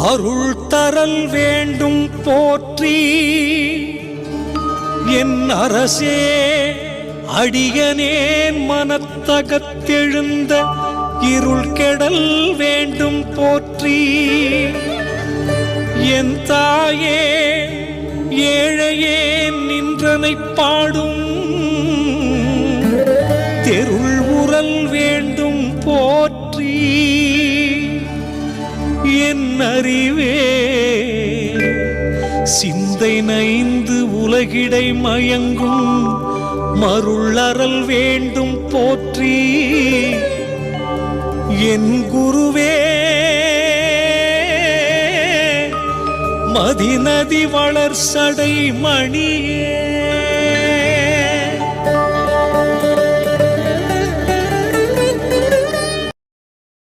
அருள் தரல் வேண்டும் போற்றி என் அரசே அடியனேன் மனத்தகத்தெழுந்த இருள் கெடல் வேண்டும் போற்றி என் தாயே ஏழையேன் நின்றனை பாடும் தெருள் உரல் வேண்டும் போற்றி என் அறிவே சிந்தை நைந்து உலகிடை மயங்கும் மருளறல் வேண்டும் போற்றி என் குருவே மதிநதி வளர் சடை மணியே